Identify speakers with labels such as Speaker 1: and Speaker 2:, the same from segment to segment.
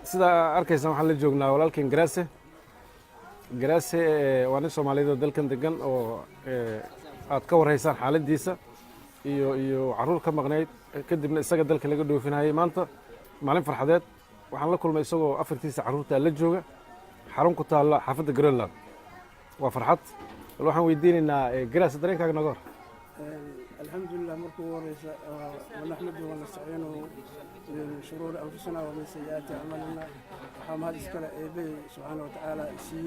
Speaker 1: sida arkaysan waxaan la joognaa walaalkeen Garaase. Garaase waa nin Soomaaliyeed oo dalkan degan oo aad ka warhaysaan xaaladiisa iyo caruur ka maqnayd kadibna isaga dalka laga dhoofinayay maanta maalin farxadeed waxaan la kulmay isagoo afartiisa caruurta la jooga xarun ku taala xaafadda Greenland waa farxad waxaan weydiinaynaa Garaase dareenkaaga naga hor
Speaker 2: الحمد لله مركو ورئيسة ونحمده ونستعينه من شرور أنفسنا ومن سيئات أعمالنا وحمد إسكالا إيبي سبحانه وتعالى سي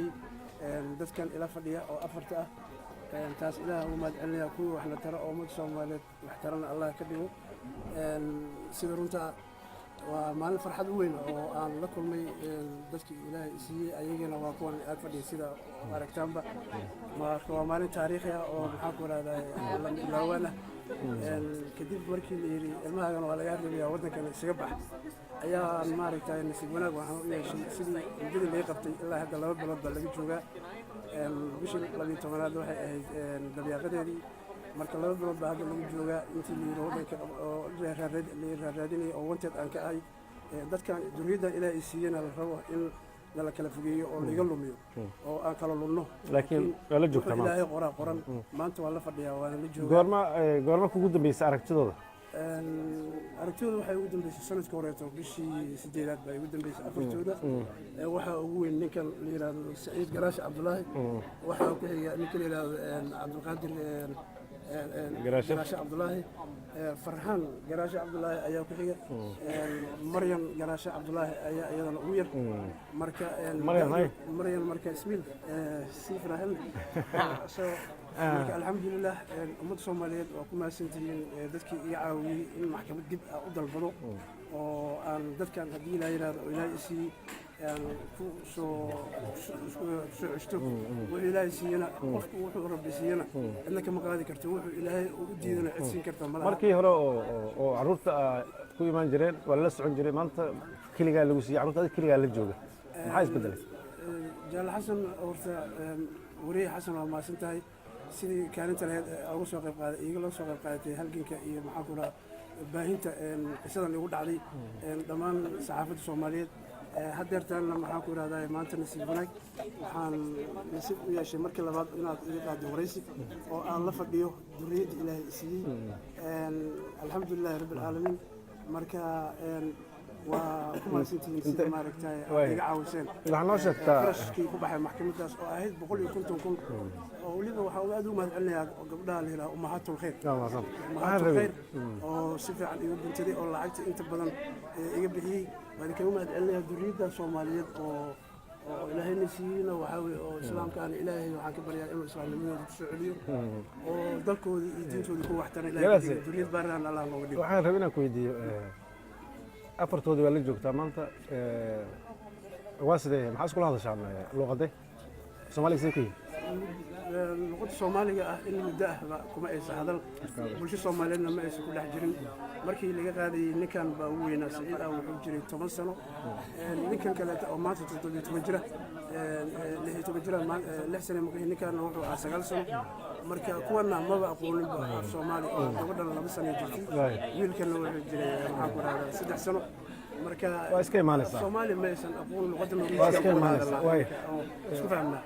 Speaker 2: دتكن إلى فدية أو أفرته تاس إله وما دعنا يكون وإحنا ترى أمود سوماليت واحترمنا الله كديه سيدرونتا وما الفرحة وين وأنا لكم مي دتك إله سي أيجينا وأكون أكفدي سيدا ماركتامبا ما تاريخها أو محاكورة هذا لوانا كدير مركي اللي المهجن ولا يعرف يا ودنا كان يسقبح أيها ماركتا نسيبنا وحنا سيدي الجد اللي قبتي الله هذا لو بلد اللي جوجا وش اللي تمرد واحد دبي قدري marka laba bilood baa hadda lagu joogaa intii liiro wadanka oo raadinay oo wanted aan ka ahay dadkan dunida ilaahay siiyana la rabo in la kala fogeeyo oo laga lumiyo oo aan kala lumno
Speaker 1: laakiin wala joogtaa
Speaker 2: ilaahay qoran maanta waa la fadhiyaa waa la joogaa
Speaker 1: goorma kugu dambeysay aragtidooda
Speaker 2: aragtidooda waxay ugu dambeysay sanadkii horeeto bishii 8aad baa ugu dambeysay afartooda waxa ugu weyn ninkan la yiraahdo Saciid Garaash Cabdullaahi waxa ku xiga ninkan la yiraahdo Cabdulqaadir Garaash Cabdullaahi Farxaan Garaash Cabdullaahi ayaa ku xiga Maryam Garaash Cabdullaahi ayaa iyadana ugu yar marka Maryam marka ismiil Sifrahan marka alxamdulillah ummadda Soomaaliyeed waa ku maasantihiin dadkii iga caawiyay in maxkamad dib u dalbado oo aan dadkan haddii la yiraahdo ilaahay isii ku soo ceshto wuxuu ilaahay siiyana qofku wuxuu rabbi siiyana cidna kama qaadi karto wuxuu ilaahay u diidana cid siin karta malaha
Speaker 1: markii hore oo caruurta ku imaan jireen waa la socon jiray maanta kaligaa lagu siiyay caruurta kaligaa la jooga maxaa isbedelay
Speaker 2: jaal xasan horta wariye xasan waa maasan tahay sidii kaalinta lahayd uga soo qayb qaaday iyaga loo soo qayb qaadatay halganka iyo maxaa ku dhaha baahinta qisadan igu dhacday dhammaan saxaafadda Soomaaliyeed haddeertaana maxaa ku yiraahdaa maanta nasiib wanaag waxaan nasiib u yeeshay markii labaad inaad iga qaado waraysi oo aan la fadhiyo duriyada ilaahay siiyey alxamdulillahi rabbil caalamiin marka waa ku maasantihiin sida maaragtay iga caawiseen
Speaker 1: waxaan noo sheegtaa
Speaker 2: qarashkii ku baxay maxkamadaas oo ahayd 150,000 oo waliba waxaa aad u mahadcelinayaa gabdhaha la yiraahdo ummahatul khayr oo si fiican igu bintiday oo lacagta inta badan iga bixiyay waan ka mahadcelinayaa duriyada Soomaaliyeed oo ilaahayna siiyayna waxa weeye oo islaamkaana ilaahay waxaan ka baryaa inuu islaamnimada ku soo celiyo oo dalkooda iyo diintooda ku waxtaan ilaahay duriyad baaraan Allah looga dhigo
Speaker 1: waxaan rabaa inaan ku weydiiyo afartoodii waa la joogtaa maanta waa sidee maxaa iskula hadashaan luqadee Soomaaliga sidee ku yihiin
Speaker 2: luqadda Soomaaliga ah in muddo ah kuma aysan hadal bulsho Soomaaliyeedna ma aysan ku dhex jirin markii laga qaaday ninkan baa ugu weynaa Saciid ah wuxuu jiray 10 sano ninkan kale oo maanta 17 jira 16 jira 6 sano markii ninkan wuxuu ahaa 9 sano marka kuwana maba aqoonin ba Soomaali oo gabadhan 2 sano jirtay wiilkana wuxuu jiray maxaa ku raadada 3 sano marka
Speaker 1: waa iska imaanaysaa
Speaker 2: Soomaali ma aysan aqoon luqadda Ingiriisiga
Speaker 1: way
Speaker 2: isku fahmnaa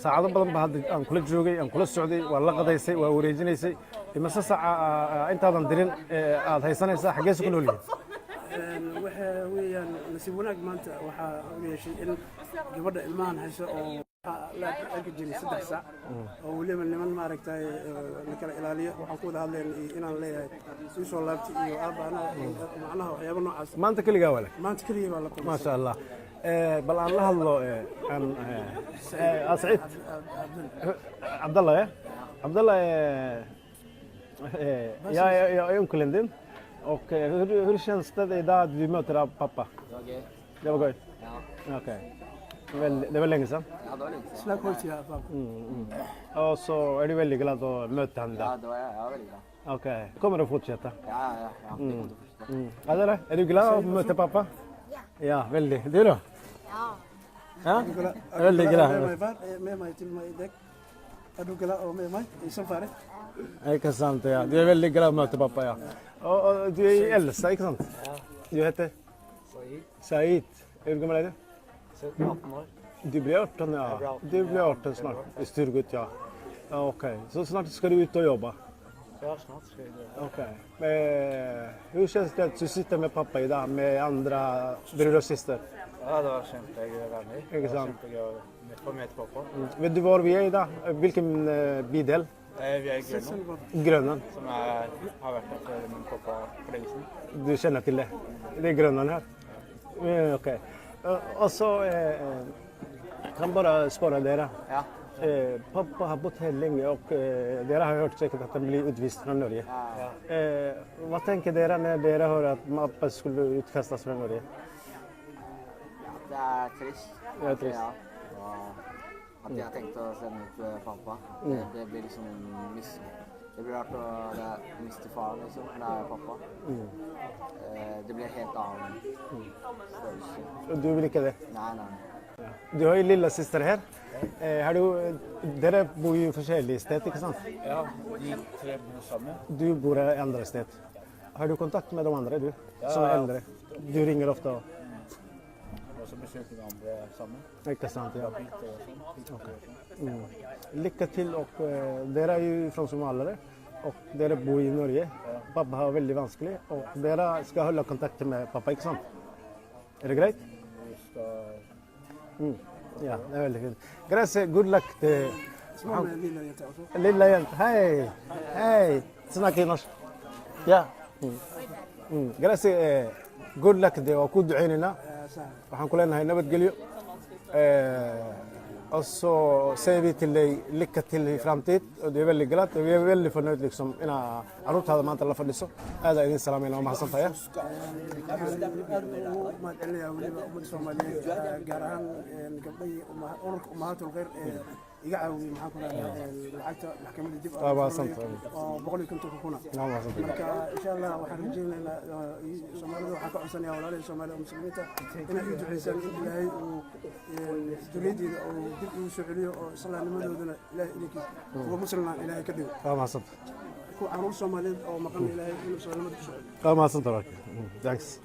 Speaker 1: saacado badan baa hadda aan kula joogay aan kula socday waa la qadaysay waa wareejinaysay imase saaca intaadan dirin aad haysanaysaa xageesa ku nool yihiin
Speaker 2: waxa weeyaan nasiib wanaag maanta waxaa u yeeshay in gabadha ilmahan hayso oo la arki jiray 3 saac oo waliba niman maaragtay la kala ilaaliyo waxaan ku wada hadlaynay inaan leeyahay sii soo laabtay iyo aabaana macnaha waxyaabo noocaas
Speaker 1: maanta kaligaa wala
Speaker 2: maanta kaligaa waa la kulmay
Speaker 1: ma sha Allah bal aan la hadlo aan Saciid Cabdallah jag är onkeln och hur känns det idag att vi möter pappa?
Speaker 3: Okej.
Speaker 1: Det var gott?
Speaker 3: Ja.
Speaker 1: Okej. Det var länge sedan?
Speaker 3: Ja, det var länge sedan.
Speaker 2: Slack hårt ja pappa.
Speaker 1: Och så är du väldigt glad att möta honom
Speaker 3: Ja,
Speaker 1: idag?
Speaker 3: det var jag väldigt glad.
Speaker 1: Okej. Kommer du att fortsätta?
Speaker 3: Ja. Det kommer att fortsätta.
Speaker 1: Adela, är du glad att möta pappa? Ja, väldigt. Du då? Ja, väldigt glad.
Speaker 2: Med mig till mig däck. Är du glad och med mig i safari?
Speaker 1: Inte sant, ja. Du är väldigt glad att möta pappa, ja. Och du är Elsa, inte sant?
Speaker 3: Ja.
Speaker 1: Du heter?
Speaker 3: Said.
Speaker 1: Said, hur gammal är du?
Speaker 3: 18 år.
Speaker 1: Du blir 18, ja. Du blir 18 snart. Styrgut, ja. Ja, okej. Så snart ska du ut och jobba?
Speaker 3: Ja, snart ska jag göra.
Speaker 1: Okej. Hur känns det att du sitter med pappa idag med andra bröder och syster?
Speaker 3: Ja, det var kjempegøy.
Speaker 1: Ikke sant?
Speaker 3: Kjempegøy å få med til pappa.
Speaker 1: Vet du var vi är idag? Vilken bydel?
Speaker 3: Vi er i Grønland,
Speaker 1: Grönan.
Speaker 3: som har vært der for min pappa for lenge siden.
Speaker 1: Du känner till det? Det är Grönan här? Okej. Och så kan bara spara dere.
Speaker 3: Ja.
Speaker 1: Pappa har bott här länge och dere har hört säkert att han blir utvist från Norge.
Speaker 3: Ja.
Speaker 1: Vad tänker dere när dere hör att pappa skulle utkastas från Norge?
Speaker 3: Det er trist.
Speaker 1: Det er trist.
Speaker 3: Ja. Og at jeg har tenkt å sende ut pappa. Det blir liksom det blir rart å miste faren, liksom. Det er pappa. Det blir en helt annen følelse.
Speaker 1: Du vill inte det?
Speaker 3: Nei.
Speaker 1: Du har ju lilla syster här. Dere bor ju i forskjellige sted, ikke sant?
Speaker 3: Ja, de tre bor sammen.
Speaker 1: Du bor i andre sted. Har du kontakt med de andre, du? Som er eldre? Du ringer ofte?
Speaker 3: Og så besøker vi andre sammen.
Speaker 1: Ikke sant, ja.
Speaker 3: Okay.
Speaker 1: Lycka till och dere är ju från Somalia och dere bor i Norge. Pappa har väldigt vanskelig och dere ska hålla kontakt med pappa, ikke sant? Är det greit?
Speaker 3: Vi skal...
Speaker 1: Ja, det är väldigt fint. Grazie, good luck till
Speaker 2: Små med lilla jenta också.
Speaker 1: lilla jenta. Hej! Hej! Snackar norsk. Ja. Grazie, good luck till och ku duceynina. Waxaan ku leenahay nabadgelyo. Och så säger vi till dig lycka till i framtid och det är väldigt glatt och vi är väldigt förnöjda liksom ina carruurtaada maanta la fadhiso aad idin salaamayna waa mahadsantahay
Speaker 2: ما قال لي ولي أمد سومالية جاران قبلي أمهات الغير يقعوا معاكم لعبت محكمة الدب بقول كنت كونا إن شاء الله وحرجين إلى سوماليا وحكوا عسني أولاد سوماليا ومسلمين هنا في جحيسان إلهي وجريدي أو سعودية أو صلى الله عليه وسلم إلهي إليك ومسلمنا إلهي كذب
Speaker 1: ما صدق
Speaker 2: عروس سوماليا أو مقام إلهي إنه صلى الله عليه وسلم
Speaker 1: ما صدق thanks